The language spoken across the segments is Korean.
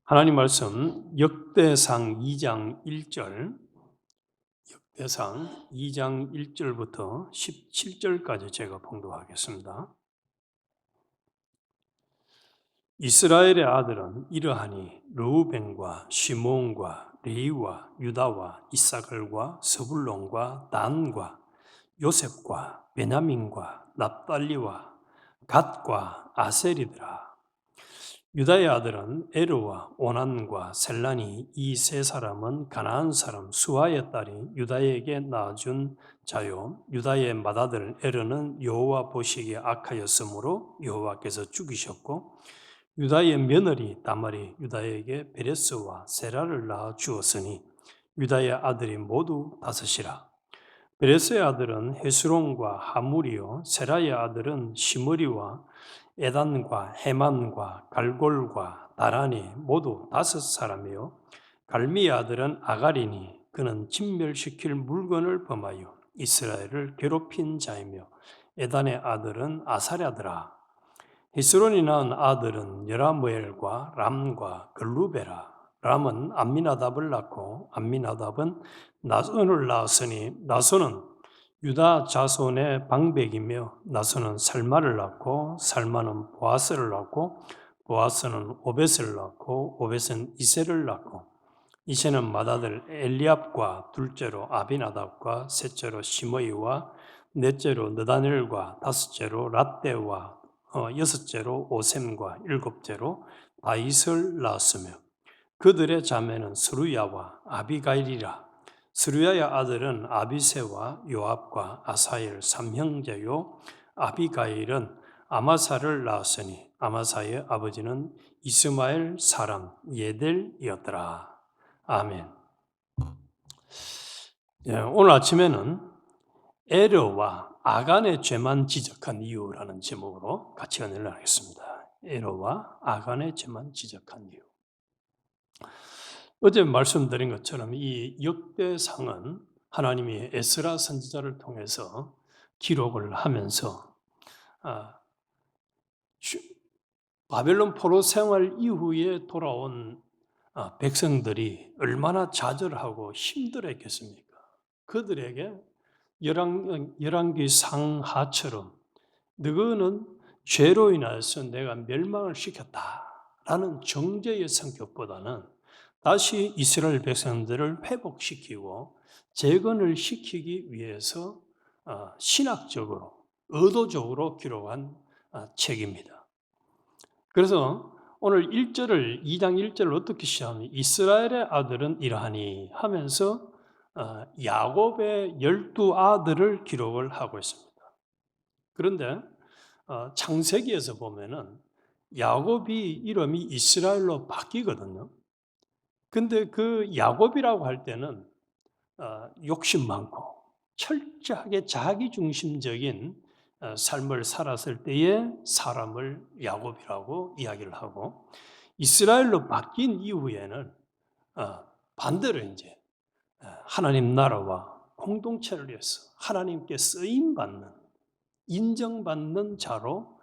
하나님 말씀 역대상 2장 1절, 역대상 2장 1절부터 17절까지 제가 봉독하겠습니다. 이스라엘의 아들은 이러하니 르우벤과 시므온과 레위와 유다와 이사갈과 스불론과 단과 요셉과 베냐민과 납달리와 갓과 아셀이더라. 유다의 아들은 에르와 오난과 셀란이 이 세 사람은 가나안 사람 수아의 딸이 유다에게 낳아준 자요. 유다의 맏아들 에르는 여호와 보시기에 악하였으므로 여호와께서 죽이셨고, 유다의 며느리 다말이 유다에게 베레스와 세라를 낳아 주었으니 유다의 아들이 모두 다섯이라. 베레스의 아들은 헤스론과 하물이요, 세라의 아들은 시므리와 에단과 헤만과 갈골과 다란이 모두 다섯 사람이요, 갈미의 아들은 아가리니 그는 진멸시킬 물건을 범하여 이스라엘을 괴롭힌 자이며, 에단의 아들은 아사랴더라. 히스론이 낳은 아들은 여라무엘과 람과 글루베라. 람은 암미나답을 낳고 암미나답은 나손을 낳았으니 나손은 유다 자손의 방백이며 나손은 살마를 낳고 살마는 보아스를 낳고 보아스는 오벳을 낳고 오벳은 이세를 낳고 이세는 맏아들 엘리압과 둘째로 아비나답과 셋째로 시므이와 넷째로 느다넬과 다섯째로 랏대와 여섯째로 오셈과 일곱째로 다윗을 낳았으며 그들의 자매는 스루야와 아비가일이라. 스루야의 아들은 아비세와 요압과 아사엘 삼형제요, 아비가일은 아마사를 낳았으니 아마사의 아버지는 이스마엘 사람 예델이었더라. 아멘. 오늘 아침에는 에르와 아간의 죄만 지적한 이유라는 제목으로 같이 은혜를 나누겠습니다. 에르와 아간의 죄만 지적한 이유. 어제 말씀드린 것처럼 이 역대상은 하나님이 에스라 선지자를 통해서 기록을 하면서 바벨론 포로 생활 이후에 돌아온 백성들이 얼마나 좌절하고 힘들었겠습니까? 그들에게 열왕기 상하처럼 너희는 죄로 인하여서 내가 멸망을 시켰다라는 정죄의 성격보다는 다시 이스라엘 백성들을 회복시키고 재건을 시키기 위해서 신학적으로 의도적으로 기록한 책입니다. 그래서 오늘 1절을 2장 1절을 어떻게 시작하면 이스라엘의 아들은 이러하니 하면서 야곱의 12아들을 기록을 하고 있습니다. 그런데 창세기에서 보면은 야곱이 이름이 이스라엘로 바뀌거든요. 근데 그 야곱이라고 할 때는 욕심 많고 철저하게 자기중심적인 삶을 살았을 때의 사람을 야곱이라고 이야기를 하고, 이스라엘로 바뀐 이후에는 반대로 이제 하나님 나라와 공동체를 위해서 하나님께 쓰임받는, 인정받는 자로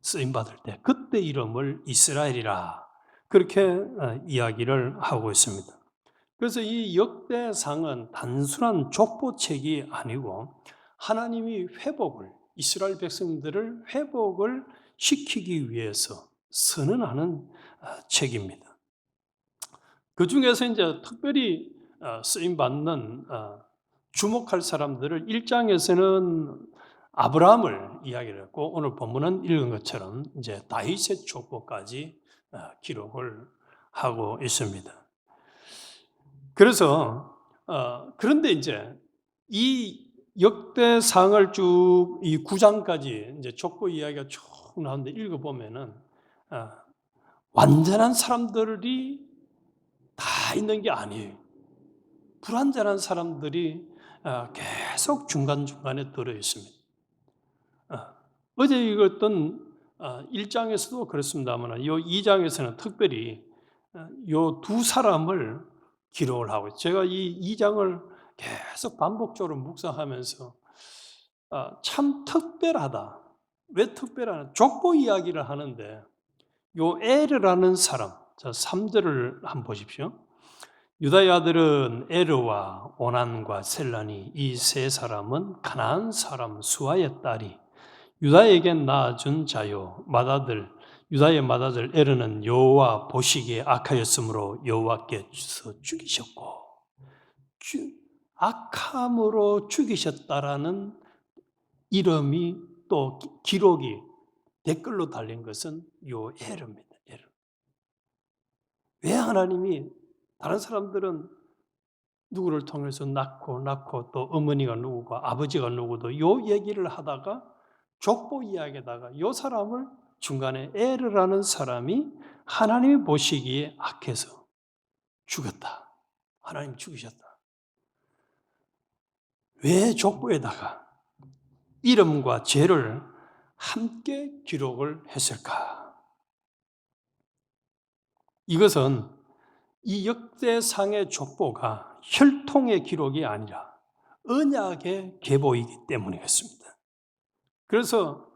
쓰임받을 때 그때 이름을 이스라엘이라 그렇게 이야기를 하고 있습니다. 그래서 이 역대상은 단순한 족보책이 아니고 하나님이 회복을, 이스라엘 백성들을 회복을 시키기 위해서 선언하는 책입니다. 그 중에서 이제 특별히 쓰임받는 주목할 사람들을 1장에서는 아브라함을 이야기를 했고, 오늘 본문은 읽은 것처럼 이제 다윗의 족보까지 기록을 하고 있습니다. 그래서 그런데 이제 이 역대상을 쭉 이 9장까지 이제 족보 이야기가 쭉 나오는데 읽어보면은 완전한 사람들이 다 있는 게 아니에요. 불완전한 사람들이 계속 중간중간에 들어 있습니다. 어제 읽었던 1장에서도 그렇습니다만 이 2장에서는 특별히 이 두 사람을 기록을 하고 있어요. 제가 이 2장을 계속 반복적으로 묵상하면서 참 특별하다. 왜 특별하냐? 족보 이야기를 하는데 요 에르라는 사람, 자, 3절을 한번 보십시오. 유다의 아들은 에르와 오난과 셀란이 이 세 사람은 가나안 사람 수아의 딸이 유다에겐 낳아준 자요. 유다의 맏아들 에르는 여호와 보시기에 악하였으므로 여호와께서 죽이셨고, 악함으로 죽이셨다라는 이름이 또 기록이 댓글로 달린 것은 요 에르입니다. 에르. 왜 하나님이 다른 사람들은 누구를 통해서 낳고 또 어머니가 누구고 아버지가 누구도 요 얘기를 하다가 족보 이야기에다가 요 사람을 중간에 에르라는 사람이 하나님이 보시기에 악해서 죽였다. 하나님 죽이셨다. 왜 족보에다가 이름과 죄를 함께 기록을 했을까? 이것은 이 역대상의 족보가 혈통의 기록이 아니라 언약의 계보이기 때문이겠습니다. 그래서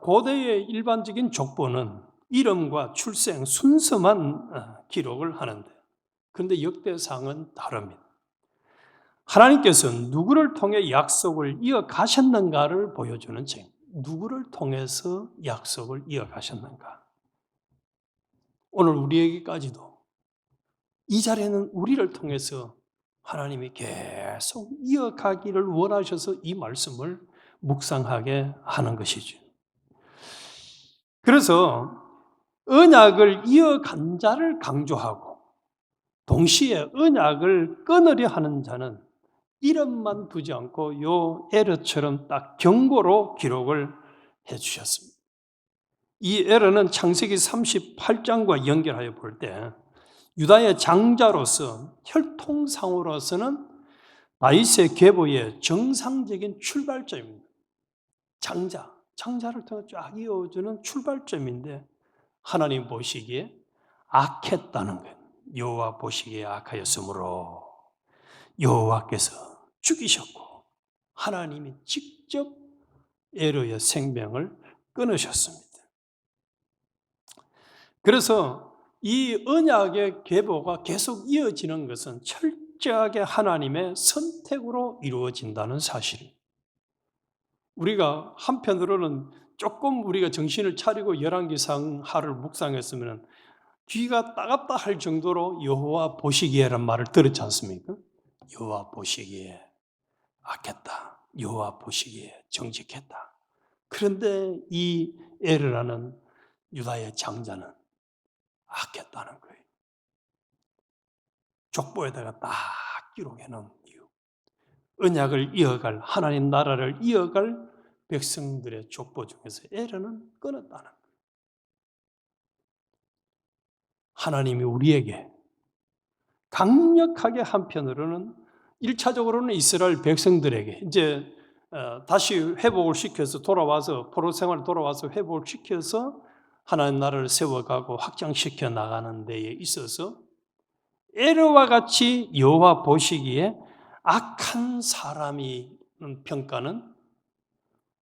고대의 일반적인 족보는 이름과 출생 순서만 기록을 하는데, 그런데 역대상은 다릅니다. 하나님께서 누구를 통해 약속을 이어가셨는가를 보여주는 책. 누구를 통해서 약속을 이어가셨는가? 오늘 우리에게까지도 이 자리에는 우리를 통해서 하나님이 계속 이어가기를 원하셔서 이 말씀을 묵상하게 하는 것이죠. 그래서 언약을 이어간 자를 강조하고 동시에 언약을 끊으려 하는 자는 이름만 두지 않고 요 에르처럼 딱 경고로 기록을 해 주셨습니다. 이 에르는 창세기 38장과 연결하여 볼 때 유다의 장자로서 혈통상으로서는 다윗의 계보의 정상적인 출발점입니다. 장자를 통해 쫙 이어주는 출발점인데 하나님 보시기에 악했다는 거예요. 여호와 보시기에 악하였으므로 여호와께서 죽이셨고 하나님이 직접 에르의 생명을 끊으셨습니다. 그래서 이 언약의 계보가 계속 이어지는 것은 철저하게 하나님의 선택으로 이루어진다는 사실입니다. 우리가 한편으로는 조금 우리가 정신을 차리고 열왕기상하를 묵상했으면 귀가 따갑다 할 정도로 여호와 보시기에란 말을 들었지 않습니까? 여호와 보시기에 악했다. 여호와 보시기에 정직했다. 그런데 이 에르라는 유다의 장자는 악했다는 거예요. 족보에다가 딱 기록해 놓은 이유. 언약을 이어갈, 하나님 나라를 이어갈 백성들의 족보 중에서 에르는 끊었다는 거예요. 하나님이 우리에게 강력하게 한편으로는 1차적으로는 이스라엘 백성들에게 이제 다시 회복을 시켜서 돌아와서 포로 생활 돌아와서 회복을 시켜서 하나님 나라를 세워가고 확장시켜 나가는 데에 있어서 에르와 같이 여호와 보시기에 악한 사람이 평가는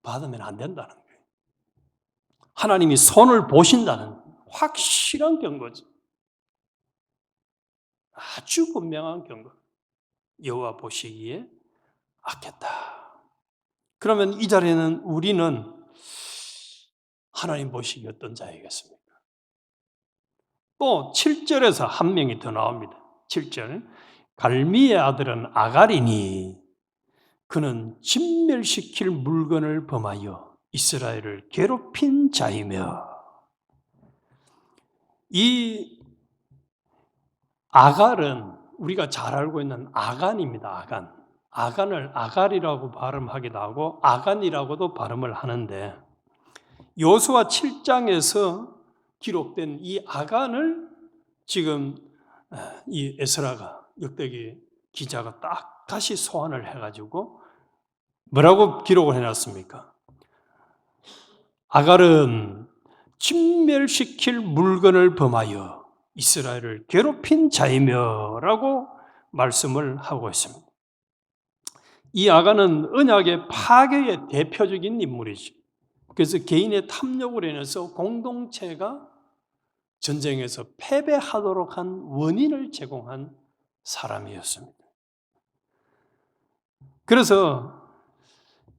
받으면 안 된다는 거예요. 하나님이 손을 보신다는 확실한 경고죠. 아주 분명한 경고. 여호와 보시기에 악했다. 그러면 이 자리에는 우리는 하나님 보시기에 어떤 자이겠습니까? 또 7절에서 한 명이 더 나옵니다. 7절. 갈미의 아들은 아갈이니 그는 진멸시킬 물건을 범하여 이스라엘을 괴롭힌 자이며, 이 아갈은 우리가 잘 알고 있는 아간입니다. 아간. 아간을 아갈이라고 발음하기도 하고 아간이라고도 발음을 하는데 여호수아 7장에서 기록된 이 아간을 지금 이 에스라가 역대기 기자가 딱 다시 소환을 해가지고 뭐라고 기록을 해놨습니까? 아갈은 진멸시킬 물건을 범하여 이스라엘을 괴롭힌 자이며 라고 말씀을 하고 있습니다. 이 아간은 언약의 파괴의 대표적인 인물이죠. 그래서 개인의 탐욕으로 인해서 공동체가 전쟁에서 패배하도록 한 원인을 제공한 사람이었습니다. 그래서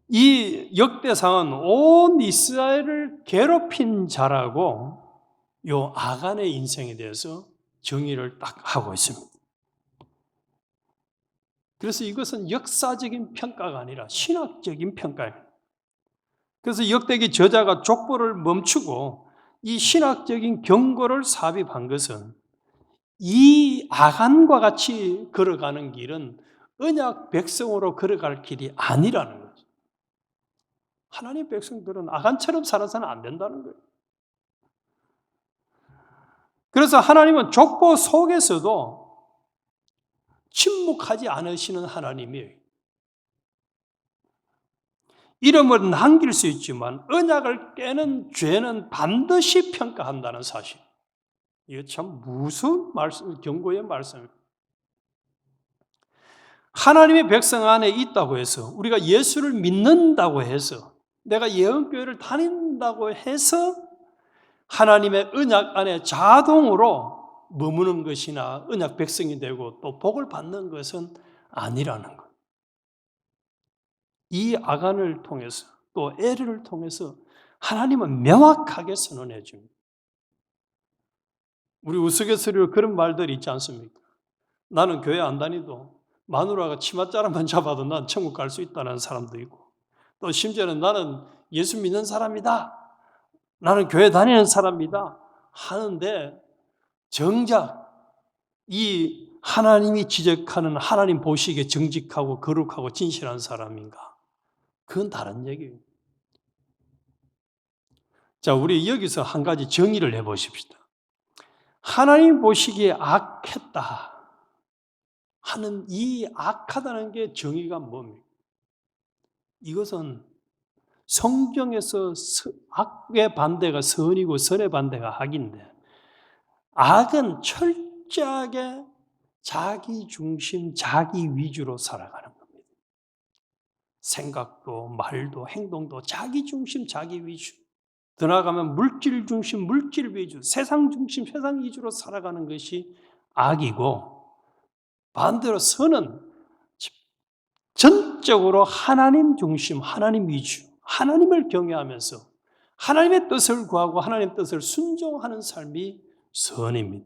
이 역대상은 온 이스라엘을 괴롭힌 자라고 요 아간의 인생에 대해서 정의를 딱 하고 있습니다. 그래서 이것은 역사적인 평가가 아니라 신학적인 평가예요. 그래서 역대기 저자가 족보를 멈추고 이 신학적인 경고를 삽입한 것은 이 아간과 같이 걸어가는 길은 언약 백성으로 걸어갈 길이 아니라는 거죠. 하나님 백성들은 아간처럼 살아서는 안 된다는 거예요. 그래서 하나님은 족보 속에서도 침묵하지 않으시는 하나님이에요. 이름을 남길 수 있지만 언약을 깨는 죄는 반드시 평가한다는 사실. 이거 참 무서운 말씀, 경고의 말씀입니다. 하나님의 백성 안에 있다고 해서, 우리가 예수를 믿는다고 해서, 내가 예언교회를 다닌다고 해서 하나님의 언약 안에 자동으로 머무는 것이나 언약 백성이 되고 또 복을 받는 것은 아니라는 것. 이 아간을 통해서 또 에르를 통해서 하나님은 명확하게 선언해 줍니다. 우리 우스갯소리로 그런 말들이 있지 않습니까? 나는 교회 안 다니도 마누라가 치맛자락만 잡아도 난 천국 갈 수 있다는 사람도 있고, 또 심지어는 나는 예수 믿는 사람이다, 나는 교회 다니는 사람이다 하는데 정작 이 하나님이 지적하는 하나님 보시기에 정직하고 거룩하고 진실한 사람인가? 그건 다른 얘기예요. 자, 우리 여기서 한 가지 정의를 해보십시다. 하나님 보시기에 악했다 하는 이 악하다는 게 정의가 뭡니까? 이것은 성경에서 악의 반대가 선이고 선의 반대가 악인데, 악은 철저하게 자기 중심, 자기 위주로 살아가는 겁니다. 생각도 말도 행동도 자기 중심, 자기 위주. 더 나아가면 물질 중심, 물질 위주, 세상 중심, 세상 위주로 살아가는 것이 악이고, 반대로 선은 전적으로 하나님 중심, 하나님 위주, 하나님을 경외하면서 하나님의 뜻을 구하고 하나님의 뜻을 순종하는 삶이 선입니다.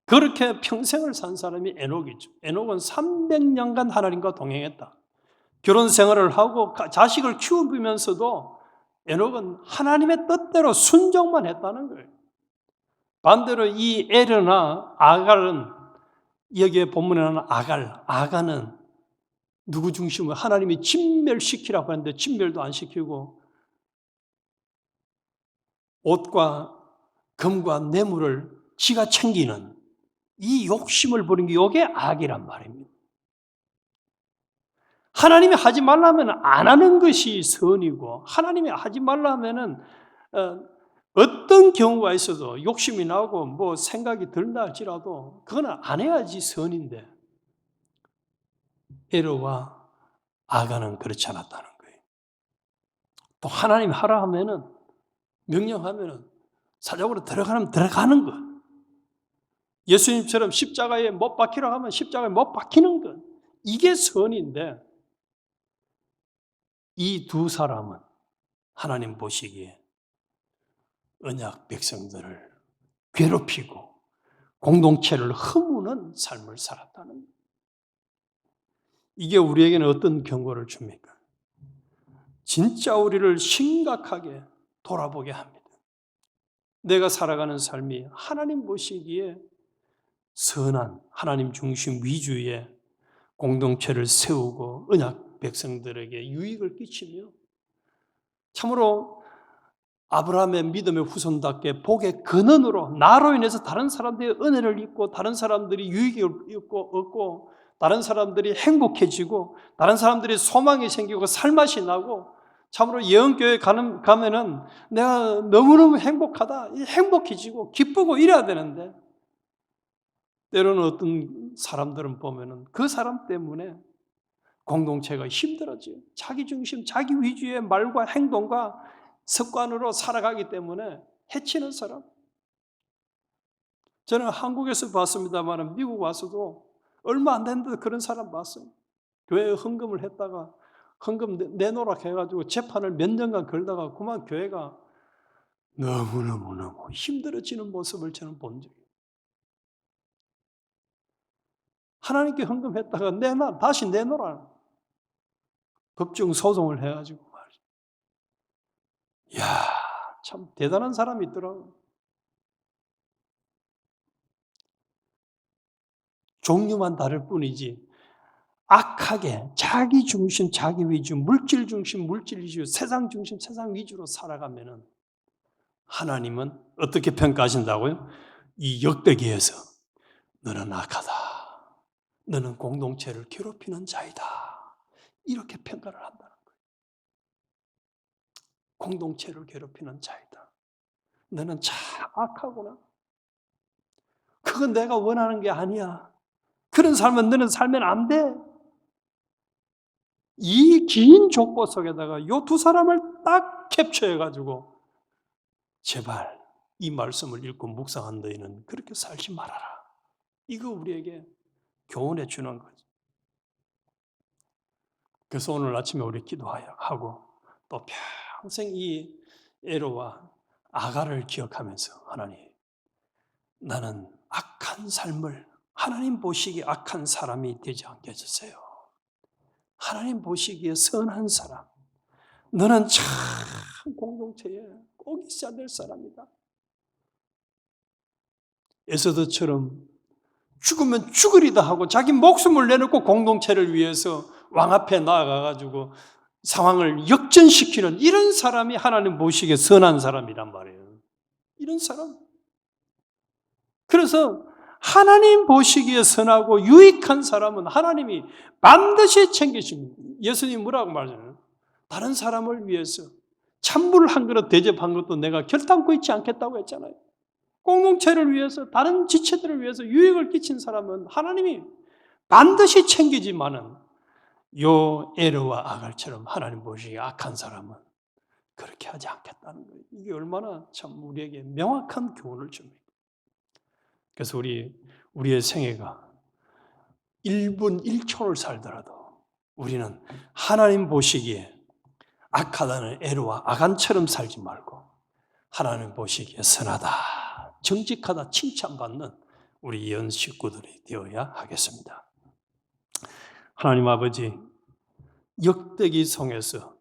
그렇게 평생을 산 사람이 에녹이죠. 에녹은 300년간 하나님과 동행했다. 결혼 생활을 하고 자식을 키우면서도 에녹은 하나님의 뜻대로 순종만 했다는 거예요. 반대로 이 에르나 아갈은, 여기에 본문에 나오는 아갈은 누구 중심으로 하나님이 진멸시키라고 하는데 진멸도 안 시키고 옷과 금과 뇌물을 지가 챙기는 이 욕심을 부린 게 이게 악이란 말입니다. 하나님이 하지 말라면 안 하는 것이 선이고, 하나님이 하지 말라면 어떤 경우가 있어도 욕심이 나고 뭐 생각이 든다 할지라도 그거는 안 해야지 선인데, 에르와 아간은 그렇지 않았다는 거예요. 또 하나님 하라 하면은, 명령하면은 사적으로 들어가면 들어가는 것. 예수님처럼 십자가에 못 박히라고 하면 십자가에 못 박히는 것. 이게 선인데, 이 두 사람은 하나님 보시기에 언약 백성들을 괴롭히고 공동체를 허무는 삶을 살았다는 거예요. 이게 우리에게는 어떤 경고를 줍니까? 진짜 우리를 심각하게 돌아보게 합니다. 내가 살아가는 삶이 하나님 보시기에 선한 하나님 중심 위주의 공동체를 세우고 언약 백성들에게 유익을 끼치며 참으로 아브라함의 믿음의 후손답게 복의 근원으로 나로 인해서 다른 사람들이 은혜를 입고 다른 사람들이 유익을 얻고 다른 사람들이 행복해지고 다른 사람들이 소망이 생기고 살맛이 나고, 참으로 예언교회 가면은 내가 너무너무 행복하다, 행복해지고 기쁘고 이래야 되는데, 때로는 어떤 사람들은 보면은 그 사람 때문에 공동체가 힘들어져요. 자기 중심, 자기 위주의 말과 행동과 습관으로 살아가기 때문에 해치는 사람. 저는 한국에서 봤습니다만 미국 와서도 얼마 안 됐는데 그런 사람 봤어요. 교회에 헌금을 했다가 헌금 내놓으라 해가지고 재판을 몇 년간 걸다가 그만 교회가 너무너무 힘들어지는 모습을 저는 본 적이에요. 하나님께 헌금했다가 다시 내놓으라. 법정 소송을 해가지고 말이죠. 이야, 참 대단한 사람이 있더라고요. 종류만 다를 뿐이지 악하게 자기 중심, 자기 위주, 물질 중심, 물질 위주, 세상 중심, 세상 위주로 살아가면은 하나님은 어떻게 평가하신다고요? 이 역대기에서 너는 악하다. 너는 공동체를 괴롭히는 자이다. 이렇게 평가를 한다는 거예요. 공동체를 괴롭히는 자이다. 너는 참 악하구나. 그건 내가 원하는 게 아니야. 그런 삶은 너는 살면 안 돼. 이 긴 족보 속에다가 이 두 사람을 딱 캡처해가지고 제발 이 말씀을 읽고 묵상한 너희는 그렇게 살지 말아라. 이거 우리에게 교훈해 주는 거죠. 그래서 오늘 아침에 우리 기도하고 또 평생 이 에로와 아가를 기억하면서 하나님, 나는 악한 삶을 하나님 보시기에 악한 사람이 되지 않게 해주세요. 하나님 보시기에 선한 사람, 너는 참 공동체에 꼭 있어야 될 사람이다. 에서드처럼 죽으면 죽으리다 하고 자기 목숨을 내놓고 공동체를 위해서 왕 앞에 나아가가지고 상황을 역전시키는 이런 사람이 하나님 보시기에 선한 사람이란 말이에요. 이런 사람. 그래서 하나님 보시기에 선하고 유익한 사람은 하나님이 반드시 챙기십니다. 예수님이 뭐라고 말하잖아요. 다른 사람을 위해서 찬물 한 그릇 대접한 것도 내가 결단코 잊지 않겠다고 했잖아요. 공동체를 위해서 다른 지체들을 위해서 유익을 끼친 사람은 하나님이 반드시 챙기지만은 요 에르와 아갈처럼 하나님 보시기에 악한 사람은 그렇게 하지 않겠다는 거예요. 이게 얼마나 참 우리에게 명확한 교훈을 줍니다. 그래서 우리의 생애가 1분 1초를 살더라도 우리는 하나님 보시기에 악하다는 에르와 아간처럼 살지 말고 하나님 보시기에 선하다, 정직하다 칭찬받는 우리 연 식구들이 되어야 하겠습니다. 하나님 아버지, 역대기 성에서